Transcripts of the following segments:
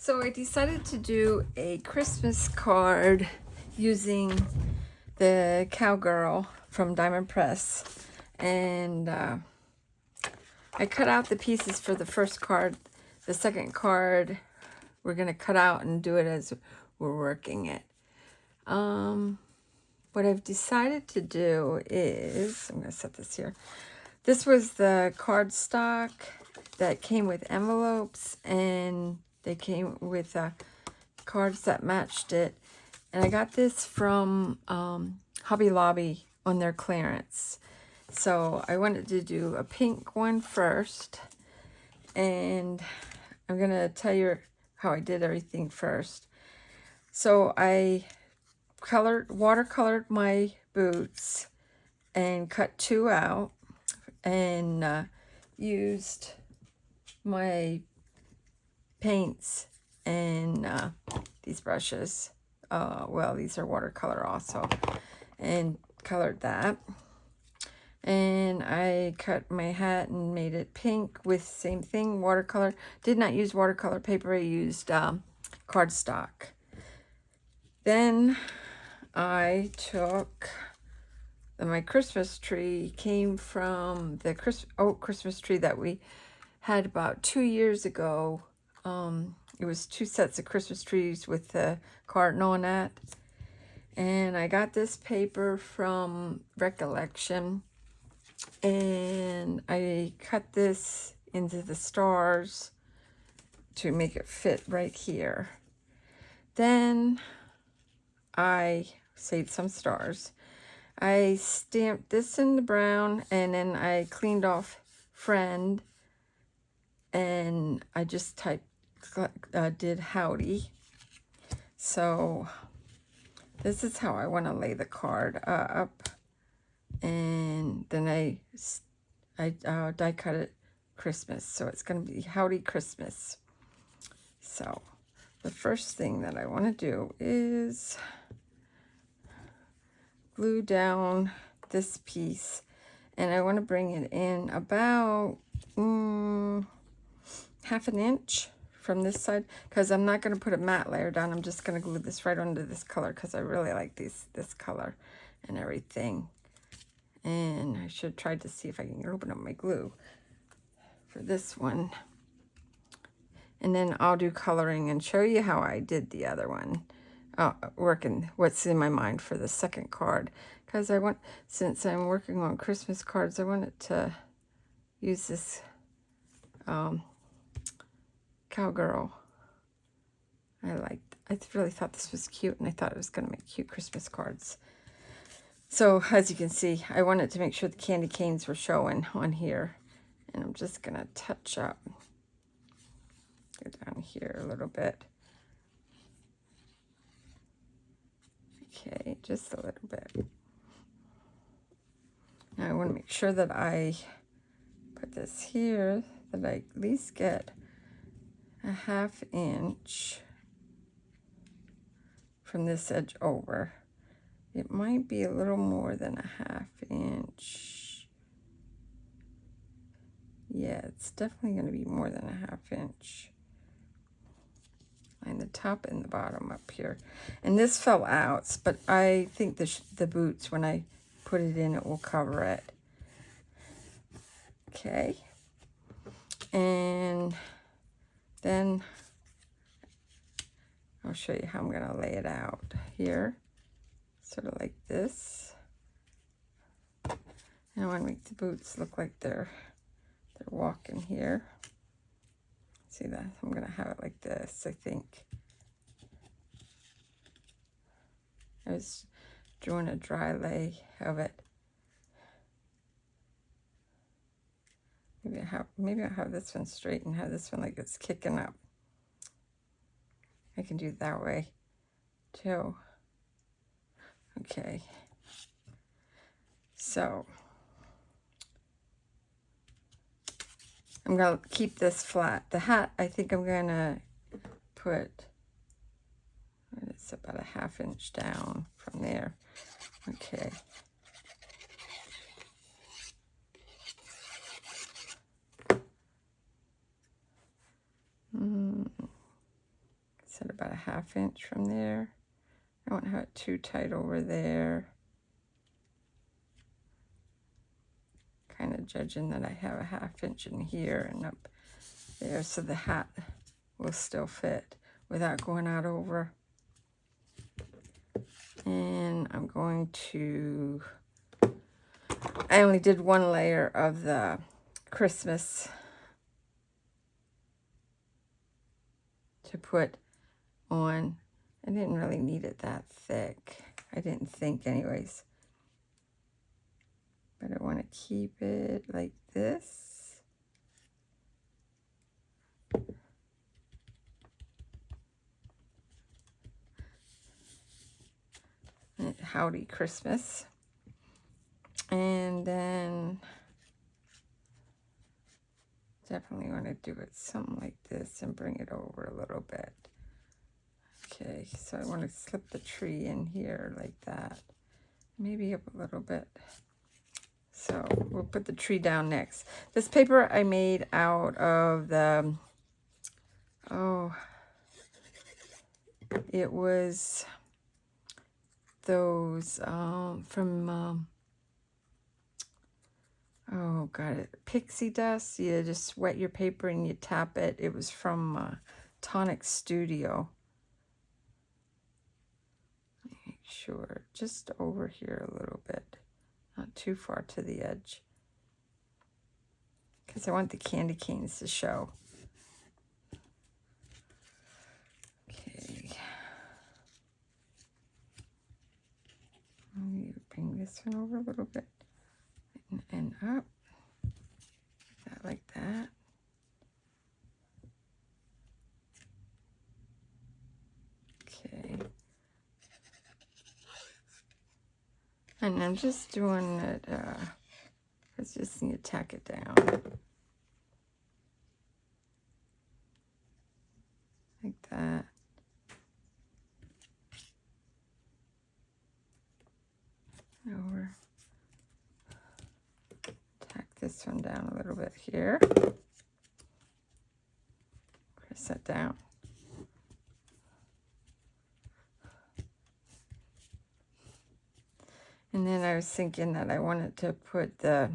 So I decided to do a Christmas card using the Cowgirl from Diamond Press. And I cut out the pieces for the first card. The second card, we're going to cut out and do it as we're working it. What I've decided to do is, I'm going to set this here. This was the cardstock that came with envelopes, and they came with cards that matched it. And I got this from Hobby Lobby on their clearance. So I wanted to do a pink one first. And I'm going to tell you how I did everything first. So I watercolored my boots and cut 2 out. And used my paints and these brushes. Well, these are watercolor also. And colored that. And I cut my hat and made it pink with same thing, watercolor. Did not use watercolor paper. I used cardstock. Then I took... my Christmas tree came from the Christmas tree that we had about 2 years ago. It was 2 sets of Christmas trees with the cardinal on that. And I got this paper from Recollection. And I cut this into the stars to make it fit right here. Then I saved some stars. I stamped this in the brown, and then I cleaned off friend, and I just did howdy. So this is how I want to lay the card up, and then I die cut it Christmas, so it's going to be howdy Christmas. So the first thing that I want to do is glue down this piece, and I want to bring it in about half an inch from this side, because I'm not going to put a matte layer down. I'm just going to glue this right onto this color because I really like this color and everything. And I should try to see if I can open up my glue for this one, and then I'll do coloring and show you how I did the other one. Working what's in my mind for the second card, because since I'm working on Christmas cards, I wanted to use this Cowgirl. I really thought this was cute, and I thought it was going to make cute Christmas cards. So as you can see, I wanted to make sure the candy canes were showing on here, and I'm just going to touch up, go down here a little bit. Okay, just a little bit. Now I want to make sure that I put this here, that I at least get a ½ inch from this edge over. It might be a little more than a ½ inch. Yeah, it's definitely going to be more than a ½ inch. And the top and the bottom up here. And this fell out, but I think the boots, when I put it in, it will cover it. Okay. And then I'll show you how I'm going to lay it out here. Sort of like this. And I want to make the boots look like they're walking here. See that? I'm going to have it like this, I think. I was doing a dry lay of it. Maybe I'll have this one straight and have this one like it's kicking up. I can do it that way too. Okay. So I'm going to keep this flat. The hat, I think I'm going to put, it's about a ½ inch down from there. Okay. Set about a 1/2 inch from there. I don't have it too tight over there. Kind of judging that I have a 1/2 inch in here and up there, so the hat will still fit without going out over. And I'm going to, I only did 1 layer of the Christmas to put on. I didn't really need it that thick. I didn't think anyways. But I want to keep it like this. Howdy Christmas. And then definitely want to do it something like this and bring it over a little bit. Okay, so I want to slip the tree in here like that. Maybe up a little bit. So we'll put the tree down next. This paper I made out of the, it was those from, oh god, pixie dust. You just wet your paper and you tap it. It was from Tonic Studio. Make sure, just over here a little bit. Not too far to the edge. Because I want the candy canes to show. Okay. Let me bring this one over a little bit. And up. Like that. Okay. And I'm just doing it, let's just need to tack it down. Like that. Over. Tack this one down a little bit here. Press that down. And then I was thinking that I wanted to put the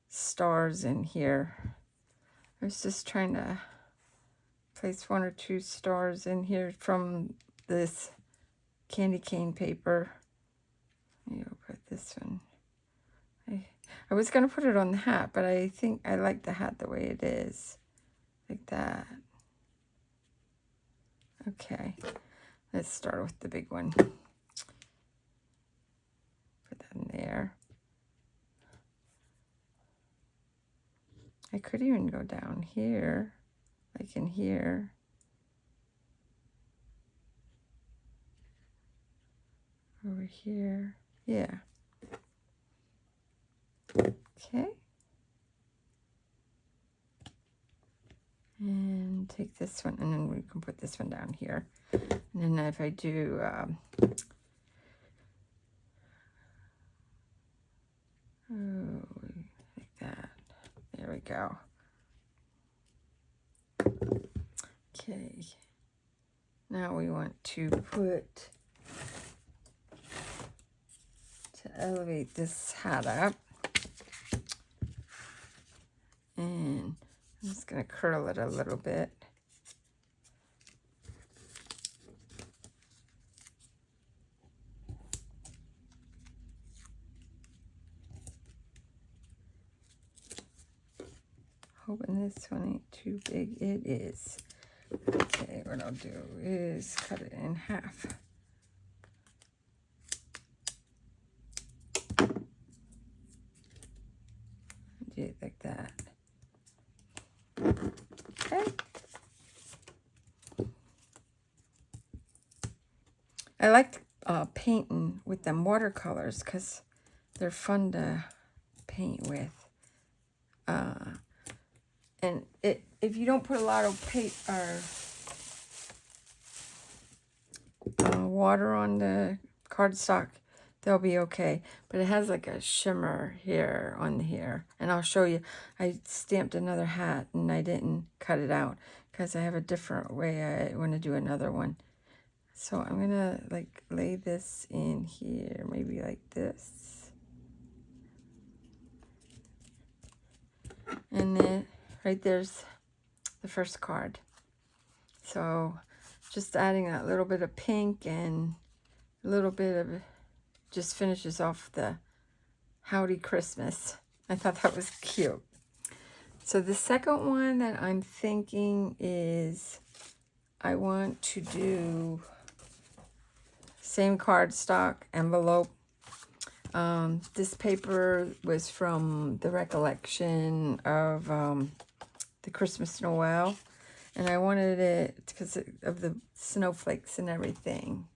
stars in here. I was just trying to place 1 or 2 stars in here from this candy cane paper. You'll put this one. I was going to put it on the hat, but I think I like the hat the way it is. Like that. Okay. Let's start with the big one. Put that in there. I could even go down here, like in here. Over here. Yeah. Okay. And take this one, and then we can put this one down here. And then if I do, like that. There we go. Okay. Now we want to put, to elevate this hat up. And I'm just going to curl it a little bit. Hoping this one ain't too big. It is. Okay, what I'll do is cut it in half. Do it like that. Okay. I like painting with them watercolors because they're fun to paint with. And if you don't put a lot of water on the cardstock, they'll be okay. But it has like a shimmer here on here. And I'll show you. I stamped another hat and I didn't cut it out because I have a different way I want to do another one. So I'm going to like lay this in here, maybe like this. And then right there's the first card. So just adding that little bit of pink and a little bit of, just finishes off the Howdy Christmas. I thought that was cute. So the second one that I'm thinking is I want to do same cardstock envelope. This paper was from the recollection of the Christmas Noel. And I wanted it because of the snowflakes and everything.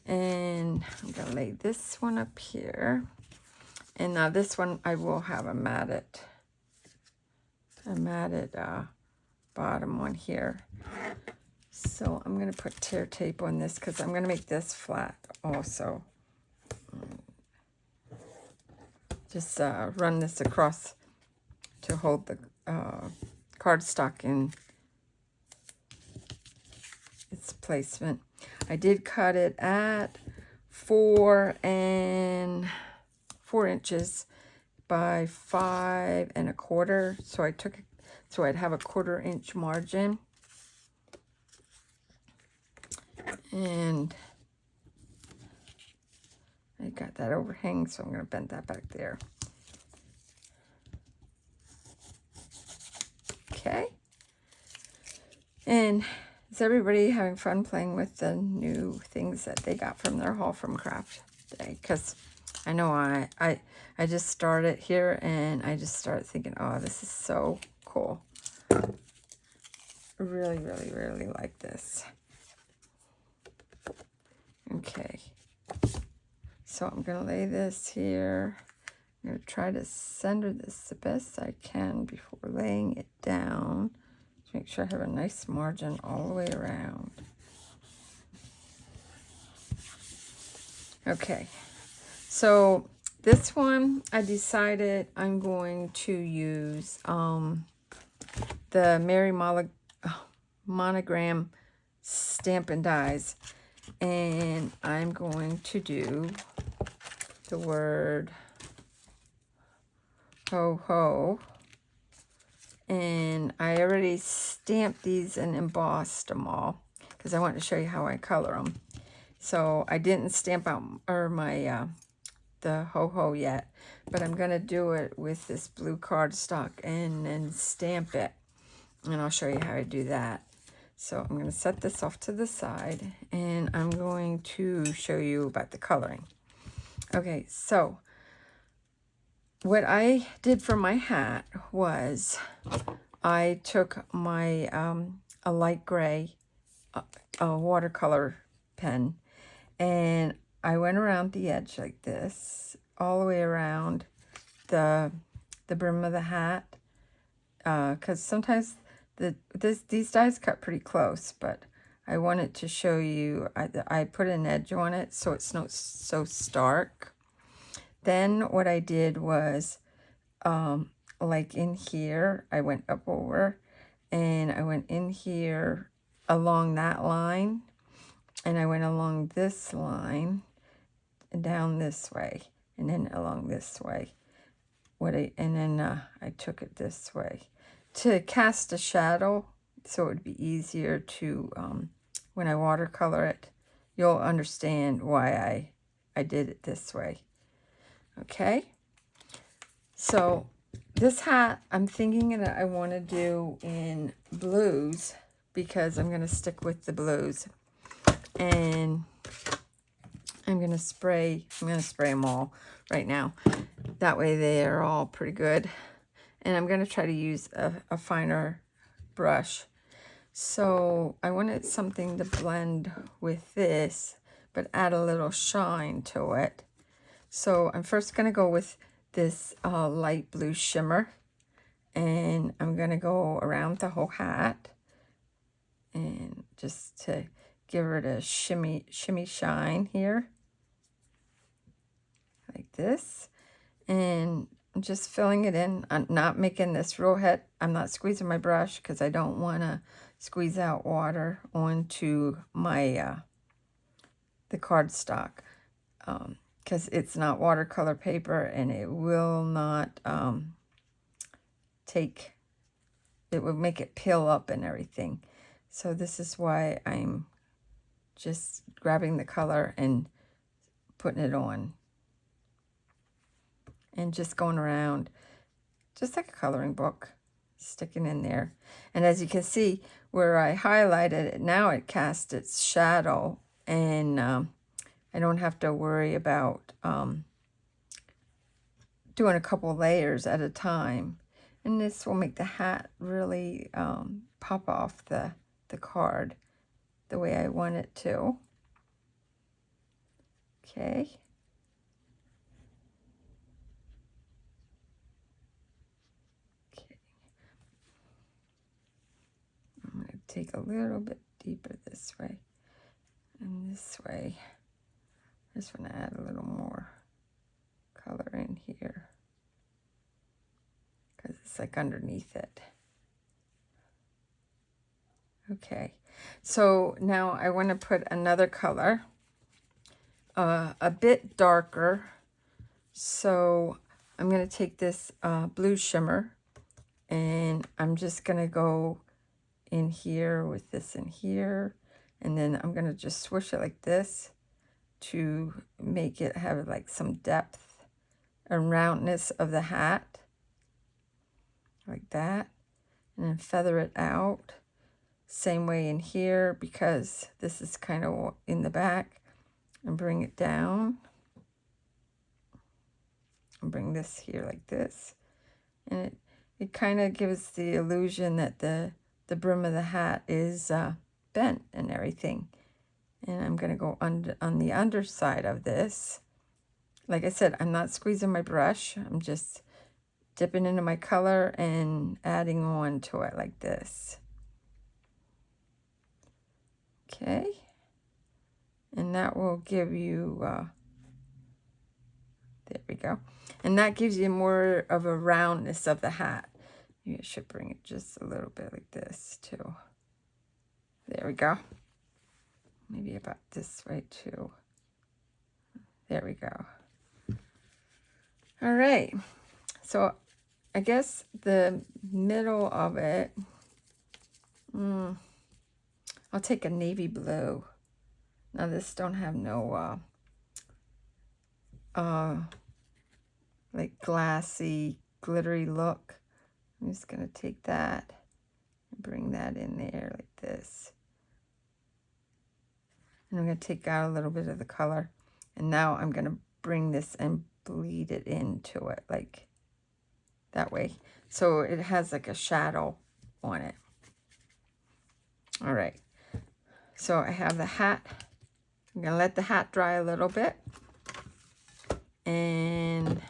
And I'm going to lay this one up here. And now this one I will have a matted bottom one here. So I'm going to put tear tape on this because I'm going to make this flat also. Just run this across to hold the cardstock in its placement. I did cut it at 4 inches by 5 1/4. So I took it, so I'd have a 1/4 inch margin. And I got that overhang, so I'm going to bend that back there. Okay. And is everybody having fun playing with the new things that they got from their haul from Craft Day? Because I know I just started here and I just started thinking, oh, this is so cool. I really, really, really like this. Okay. So I'm going to lay this here. I'm going to try to center this the best I can before laying it down. To make sure I have a nice margin all the way around. Okay. So this one, I decided I'm going to use the Mary Monogram Stampin' Dies. And I'm going to do the word ho ho. And I already stamped these and embossed them all because I want to show you how I color them. So I didn't stamp out my the ho ho yet, but I'm going to do it with this blue cardstock and then stamp it. And I'll show you how I do that. So I'm going to set this off to the side and I'm going to show you about the coloring. Okay, so what I did for my hat was I took my a light gray watercolor pen and I went around the edge like this, all the way around the brim of the hat, because sometimes these dies cut pretty close, but I wanted to show you, I put an edge on it so it's not so stark. Then what I did was, like in here, I went up over, and I went in here along that line, and I went along this line, and down this way, and then along this way. And then I took it this way to cast a shadow, so it would be easier to, when I watercolor it, you'll understand why I did it this way. Okay, so this hat I'm thinking that I want to do in blues because I'm going to stick with the blues, and I'm going to spray them all right now. That way they are all pretty good. And I'm going to try to use a finer brush. So I wanted something to blend with this, but add a little shine to it. So I'm first going to go with this light blue shimmer. And I'm going to go around the whole hat. And just to give it a shimmy shine here. like this. And I'm just filling it in. I'm not making this real head. I'm not squeezing my brush because I don't want to squeeze out water onto my the cardstock, because it's not watercolor paper and it will not it will make it peel up and everything. So this is why I'm just grabbing the color and putting it on and just going around just like a coloring book, sticking in there. And as you can see, where I highlighted it, now it casts its shadow, and I don't have to worry about doing a couple layers at a time. And this will make the hat really pop off the card the way I want it to. Okay. I'm going to take a little bit deeper this way and this way. I just want to add a little more color in here because it's like underneath it. Okay, so now I want to put another color, a bit darker. So I'm going to take this blue shimmer, and I'm just going to go in here with this in here, and then I'm going to just swoosh it like this to make it have like some depth and roundness of the hat, like that, and then feather it out. Same way in here, because this is kind of in the back, and bring it down and bring this here like this, and it kind of gives the illusion that the brim of the hat is bent and everything. And I'm going to go on the underside of this. Like I said, I'm not squeezing my brush. I'm just dipping into my color and adding on to it like this. Okay. And that will give you, there we go. And that gives you more of a roundness of the hat. You should bring it just a little bit like this too. There we go. Maybe about this way too. There we go. All right. So I guess the middle of it, I'll take a navy blue. Now this don't have no like glassy, glittery look. I'm just gonna take that and bring that in there like this. And I'm gonna take out a little bit of the color. And now I'm gonna bring this and bleed it into it like that way. So it has like a shadow on it. All right. So I have the hat. I'm gonna let the hat dry a little bit. And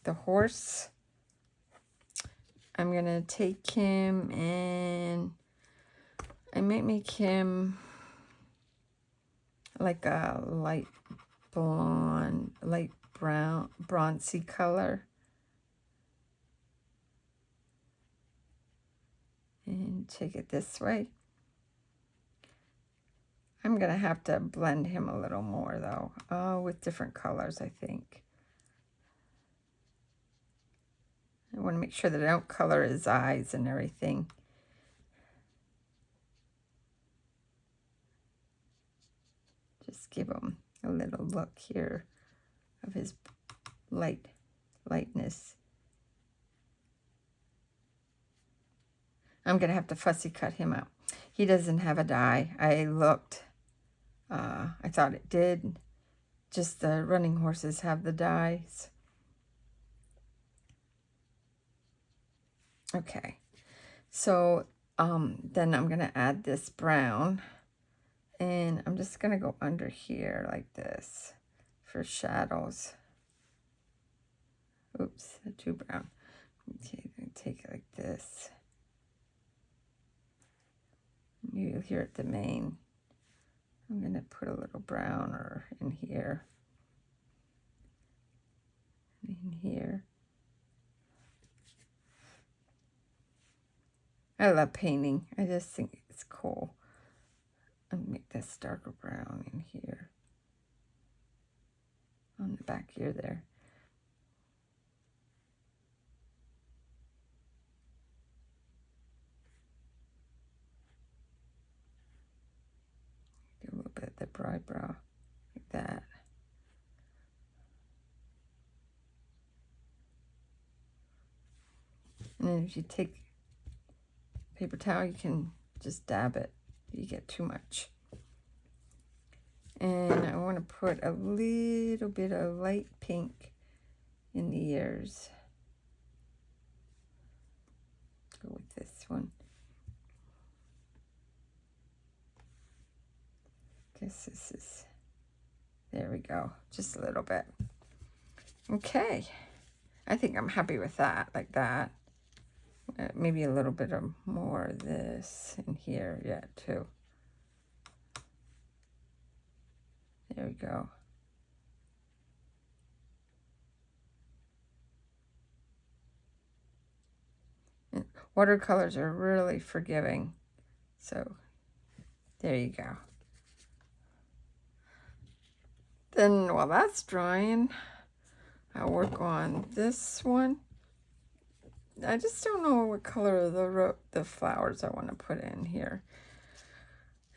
the horse, I'm gonna take him and I might make him like a light blonde, light brown, bronzy color. And take it this way. I'm gonna have to blend him a little more though, with different colors, I think. I want to make sure that I don't color his eyes and everything. Just give him a little look here of his lightness. I'm going to have to fussy cut him out. He doesn't have a dye. I looked. I thought it did. Just the running horses have the dyes. Okay. So then I'm going to add this brown. And I'm just going to go under here like this for shadows. Oops, too brown. Okay, take it like this. You'll hear it the main. I'm going to put a little browner in here. in here. I love painting. I just think it's cool. I'll make this darker brown in here. On the back here there. Do a little bit of the eyebrow, like that. And then if you take paper towel, you can just dab it if you get too much. And I want to put a little bit of light pink in the ears. Go with this one. Guess this is, there we go, just a little bit. Okay, I think I'm happy with that, like that. Maybe a little bit of more of this in here yet too. There we go. And watercolors are really forgiving, so there you go. Then while that's drying, I'll work on this one. I just don't know what color of the flowers I want to put in here.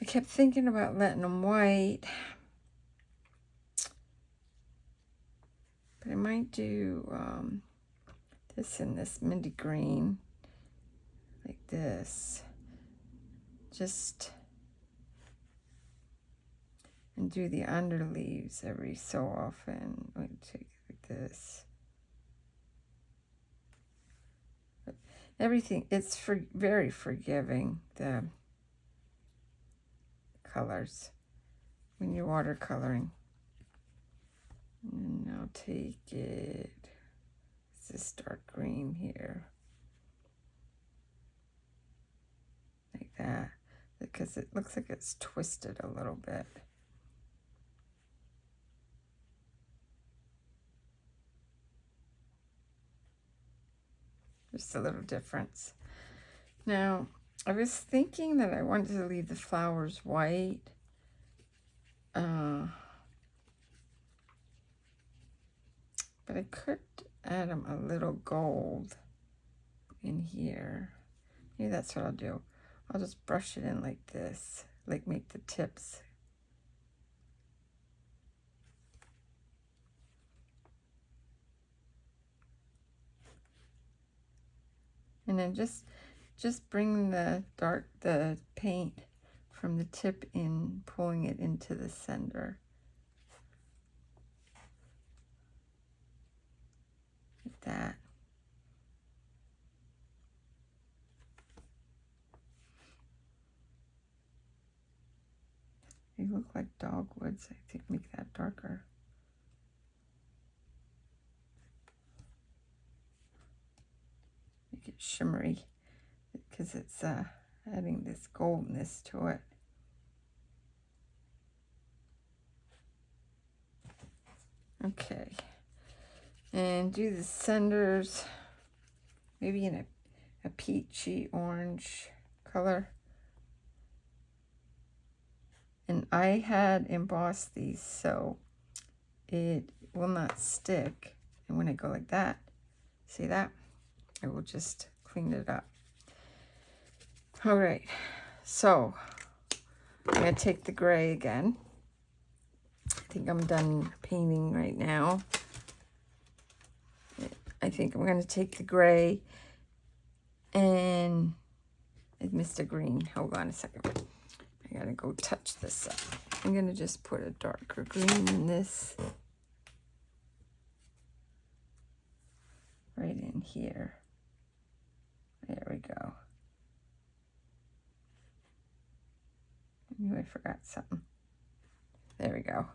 I kept thinking about letting them white, but I might do this in this minty green, like this. Just and do the underleaves every so often. I'm going to take it like this. But everything, it's very forgiving, the colors, when you're watercoloring. And I'll take it, it's this dark green here. Like that, because it looks like it's twisted a little bit. Just a little difference. Now, I was thinking that I wanted to leave the flowers white. But I could add them a little gold in here. Maybe that's what I'll do. I'll just brush it in like this, like make the tips. And then just bring the paint from the tip in, pulling it into the center. Like that. They look like dogwoods. I think make that darker. Make it shimmery because it's adding this goldness to it. Okay, and do the centers maybe in a peachy orange color. And I had embossed these so it will not stick. And when I go like that, see that? I will just clean it up. All right, so I'm going to take the gray again. I think I'm done painting right now. I think I'm going to take the gray and I missed a green. Hold on a second. I got to go touch this up. I'm going to just put a darker green in this. Right in here. There we go. I knew I forgot something. There we go.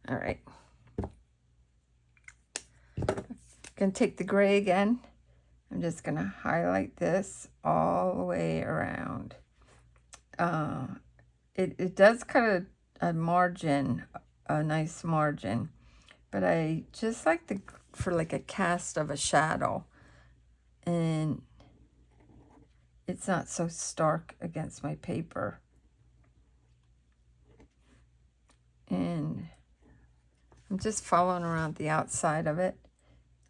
All right. Gonna take the gray again. I'm just gonna highlight this all the way around. It does cut a margin a nice margin. But I just like for like a cast of a shadow. And it's not so stark against my paper. And I'm just following around the outside of it.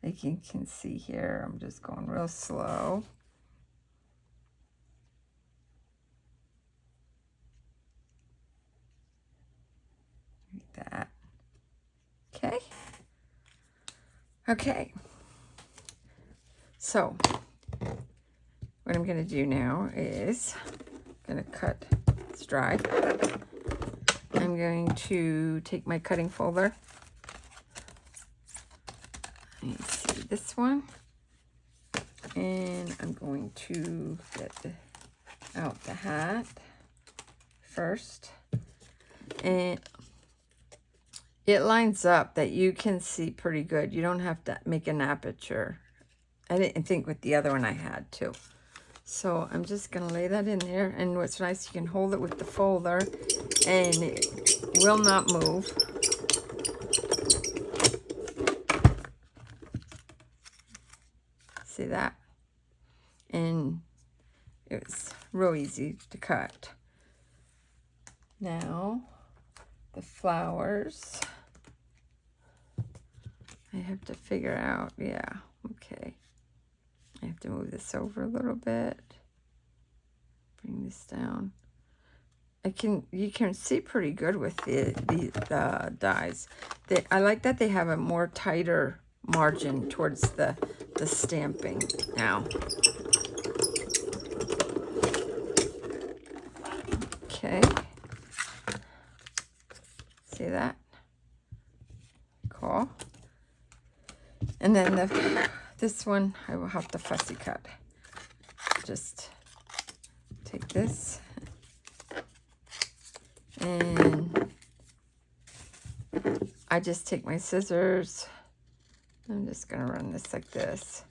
Like you can see here, I'm just going real slow. Like that. Okay. Okay. So, what I'm going to do now is I'm going to cut. It's dry. I'm going to take my cutting folder. You see this one. And I'm going to get out the hat first. And it lines up that you can see pretty good. You don't have to make an aperture. I didn't think with the other one I had to. So I'm just going to lay that in there. And what's nice, you can hold it with the folder and it will not move. See that? And it was real easy to cut. Now, the flowers. I have to figure out, yeah, okay. I have to move this over a little bit. Bring this down. You can see pretty good with the dies. I like that they have a more tighter margin towards the stamping now. Okay. See that? Cool. And then this one, I will have to fussy cut. Just take this and I just take my scissors. I'm just gonna run this like this.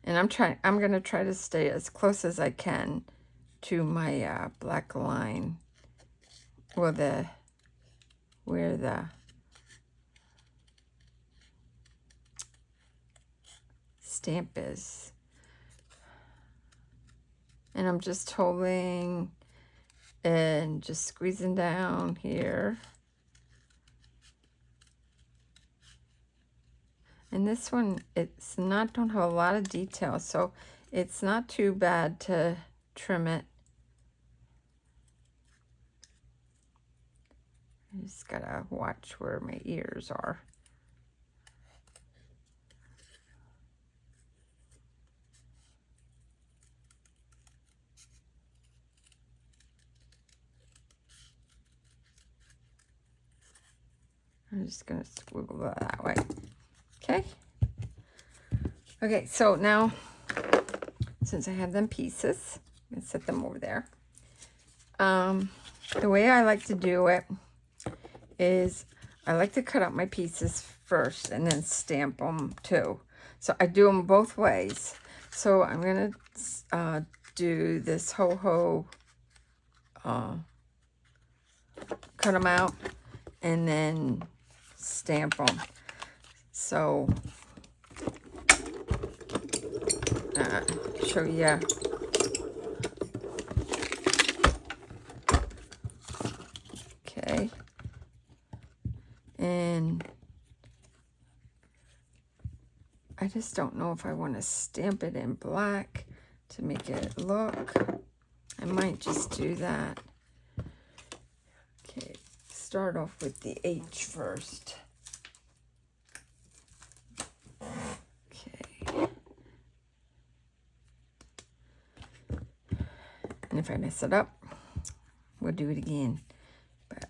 And I'm gonna try to stay as close as I can to my black line. Well, where the stamp is. And I'm just holding and just squeezing down here. And this one, don't have a lot of detail, so it's not too bad to trim it. I just gotta watch where my ears are. I'm just gonna squiggle that way. Okay. Okay, so now, since I have them pieces, I'm gonna set them over there. The way I like to do it is I like to cut out my pieces first and then stamp them too. So I do them both ways. So I'm gonna do this ho-ho, cut them out and then stamp them. So show you. Okay. And I just don't know if I want to stamp it in black to make it look. I might just do that. Okay, start off with the H first. Okay. And if I mess it up, we'll do it again. But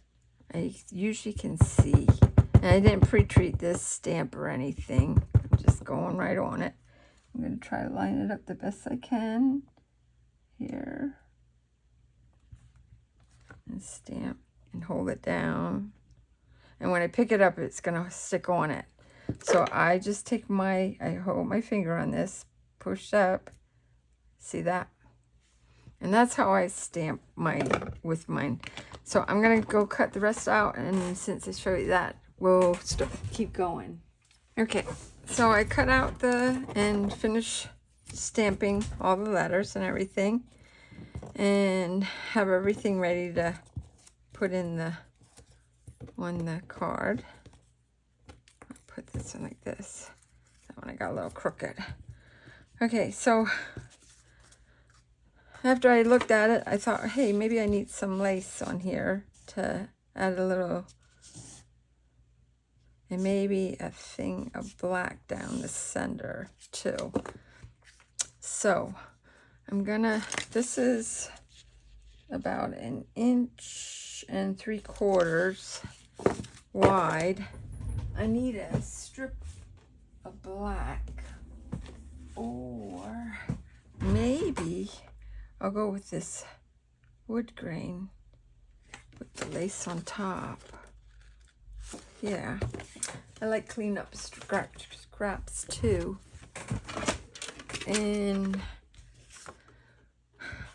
I usually can see. And I didn't pre-treat this stamp or anything. I'm just going right on it. I'm going to try to line it up the best I can. Here. And stamp and hold it down. And when I pick it up, it's going to stick on it. So I just take I hold my finger on this, push up. See that? And that's how I stamp with mine. So I'm going to go cut the rest out, and since I show you that, we'll keep going. Okay, so I cut out and finish stamping all the letters and everything, and have everything ready to put in on the card. I'll put this in like this. That one I got a little crooked. Okay, so after I looked at it, I thought, hey, maybe I need some lace on here to add a little, and maybe a thing of black down the center too. So I'm gonna, this is about 1 3/4 wide. I need a strip of black, or maybe I'll go with this wood grain with the lace on top. Yeah, I like clean up scraps too. And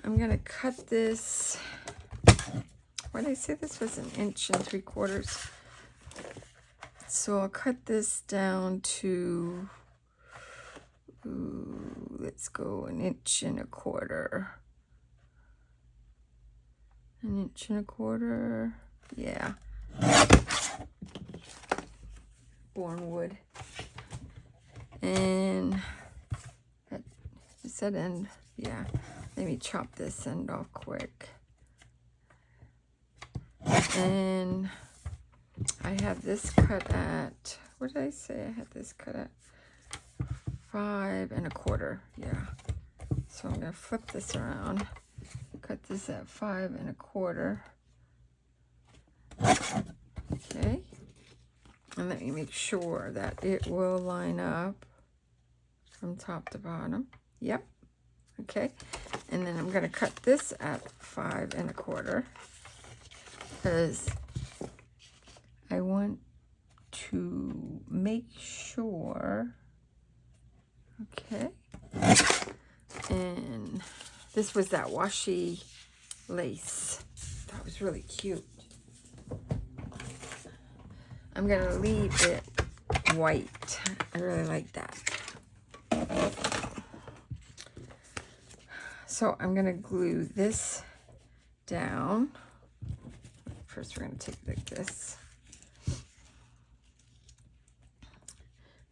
I'm gonna cut this. What did I say? This was 1 3/4. So I'll cut this down to, let's go 1 1/4. 1 1/4. Yeah. Born wood. And is that end? Yeah. Let me chop this end off quick. And I have this cut at, what did I say? I had this cut at 5 1/4. Yeah. So I'm going to flip this around. Cut this at 5 1/4. Okay. And let me make sure that it will line up from top to bottom. Yep. Okay. And then I'm going to cut this at 5 1/4 because I want to make sure. Okay. And this was that washi lace. That was really cute. I'm going to leave it white. I really like that. So I'm going to glue this down. First we're going to take it like this.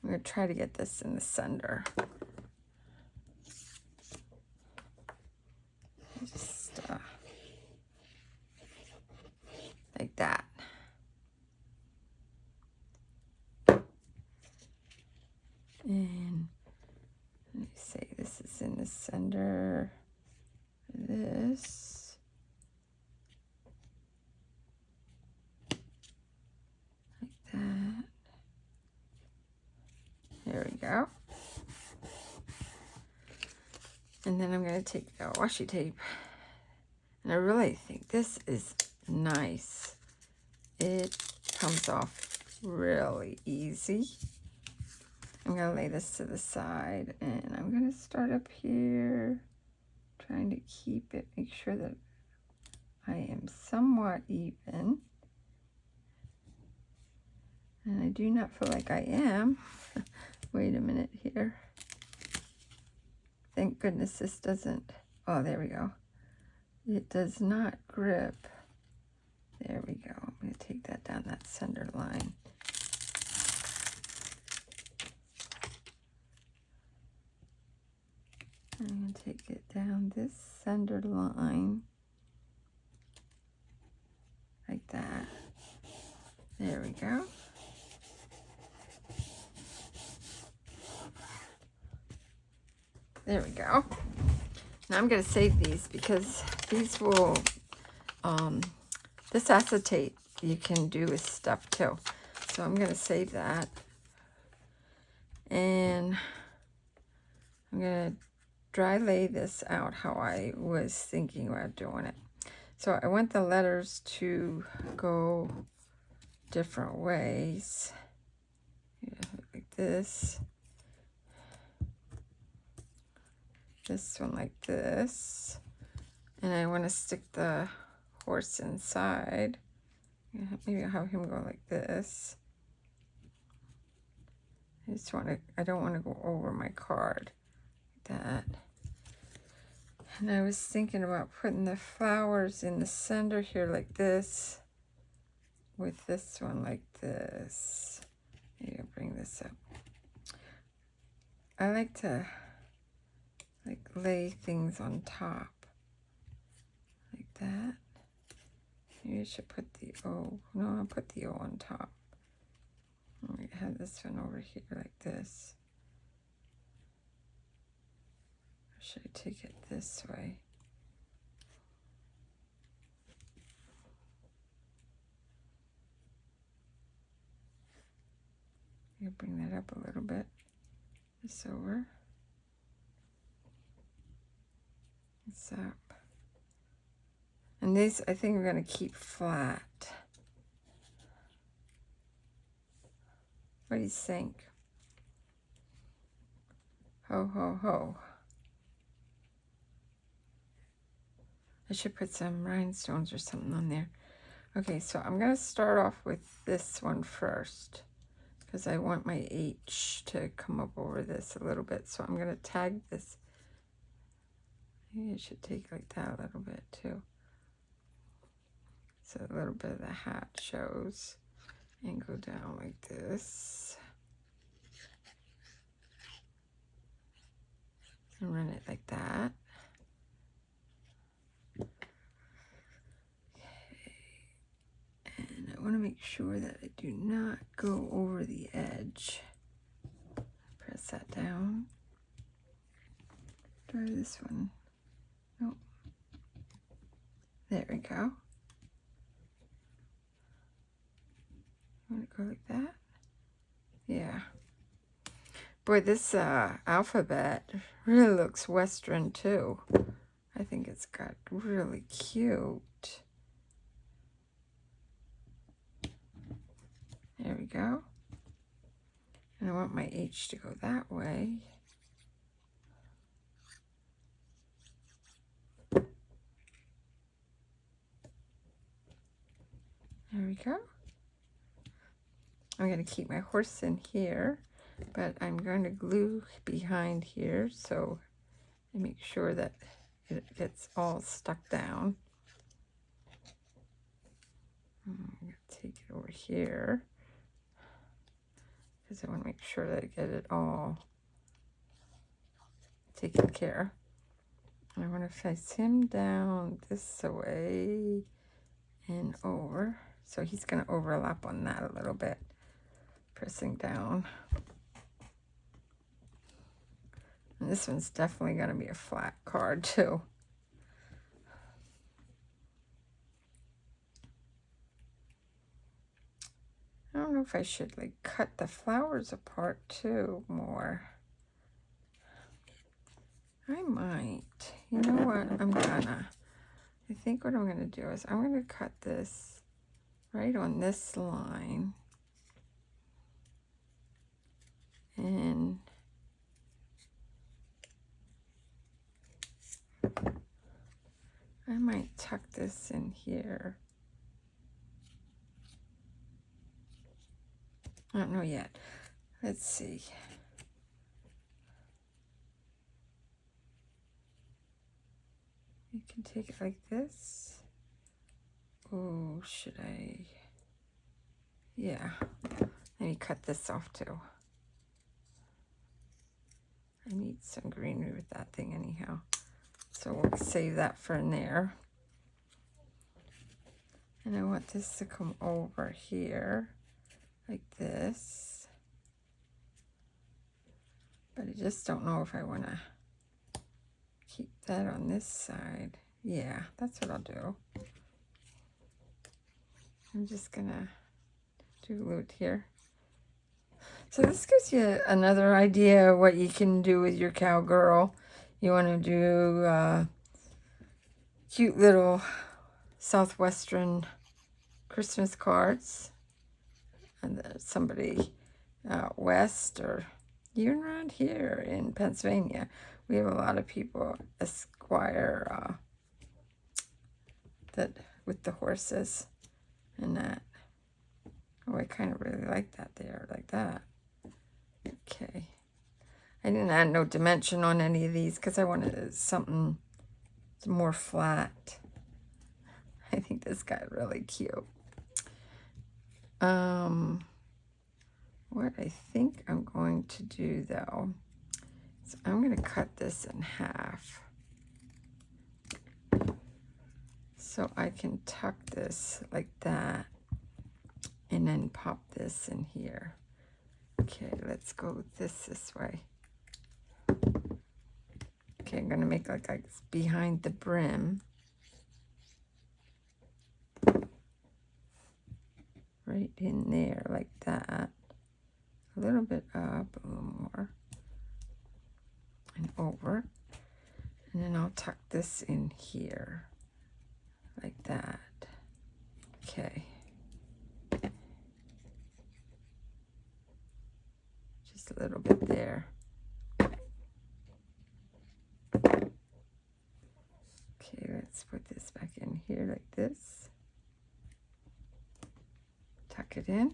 I'm going to try to get this in the center. Just like that. And let me say this is in the center. This. Like that. There we go. And then I'm going to take the washi tape. And I really think this is nice. It comes off really easy. I'm going to lay this to the side, and I'm going to start up here, trying to keep it, make sure that I am somewhat even. And I do not feel like I am. Wait a minute here. Thank goodness this doesn't, oh, there we go. It does not grip. There we go. I'm going to take that down that center line. I'm going to take it down this center line. Like that. There we go. There we go. Now I'm going to save these because these will, this acetate you can do with stuff too. So I'm going to save that. And I'm going to dry lay this out how I was thinking about doing it. So I want the letters to go different ways. Like this. This one like this. And I want to stick the horse inside. Maybe I'll have him go like this. I don't want to go over my card like that. And I was thinking about putting the flowers in the center here like this, with this one like this. Maybe I'll bring this up. I like to lay things on top like that. Maybe I should put the O. No, I'll put the O on top. I have this one over here like this. Or should I take it this way? I'll bring that up a little bit. This over. This up. And these I think we're going to keep flat. What do you think? Ho, ho, ho. I should put some rhinestones or something on there. Okay, so I'm going to start off with this one first, because I want my H to come up over this a little bit. So I'm going to tag this. Maybe I should take like that a little bit too. So a little bit of the hat shows. And go down like this. And run it like that. Okay. And I want to make sure that I do not go over the edge. Press that down. Try this one. Nope. There we go. Want to go like that? Yeah. Boy, this alphabet really looks Western too. I think it's got really cute. There we go. And I want my H to go that way. There we go. I'm going to keep my horse in here, but I'm going to glue behind here so I make sure that it gets all stuck down. I'm going to take it over here because I want to make sure that I get it all taken care. I want to face him down this way and over. So he's going to overlap on that a little bit. Pressing down. And this one's definitely going to be a flat card too. I don't know if I should cut the flowers apart too more. I might. You know what? I think what I'm going to do is I'm going to cut this right on this line. And I might tuck this in here. I don't know yet. Let's see. You can take it like this. Oh, should I? Yeah. Let me cut this off too. I need some greenery with that thing anyhow. So we'll save that for in there. And I want this to come over here like this. But I just don't know if I want to keep that on this side. Yeah, that's what I'll do. I'm just going to glue it here. So this gives you another idea of what you can do with your Cowgirl. You want to do cute little Southwestern Christmas cards. And somebody out west or even around here in Pennsylvania. We have a lot of people, Esquire that with the horses and that. Oh, I kind of really like that there, like that. Okay. I didn't add no dimension on any of these because I wanted something more flat. I think this got really cute. What I think I'm going to do though, is I'm going to cut this in half. So I can tuck this like that and then pop this in here. Okay, let's go this way. Okay, I'm going to make like it's behind the brim. Right in there like that. A little bit up, a little more. And over. And then I'll tuck this in here. Like that. Okay. Just a little bit there. Okay, let's put this back in here like this. Tuck it in.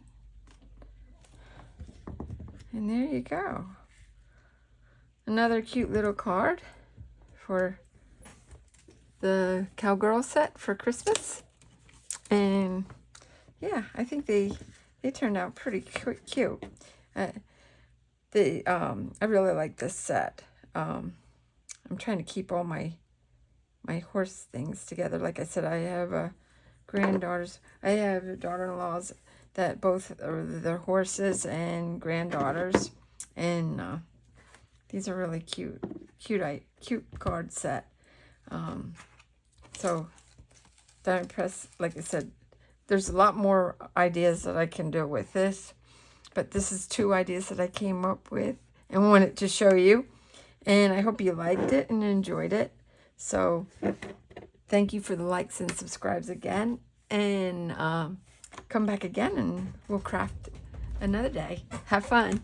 And there you go. Another cute little card for the Cowgirl set for Christmas. And yeah, I think they turned out pretty cute. I really like this set. I'm trying to keep all my horse things together. Like I said, I have granddaughters. I have daughter-in-laws that both are their horses and granddaughters. And these are really cute card set. So don't impress. Like I said, there's a lot more ideas that I can do with this, but this is 2 ideas that I came up with and wanted to show you. And I hope you liked it and enjoyed it. So thank you for the likes and subscribes again. And come back again and we'll craft another day. Have fun.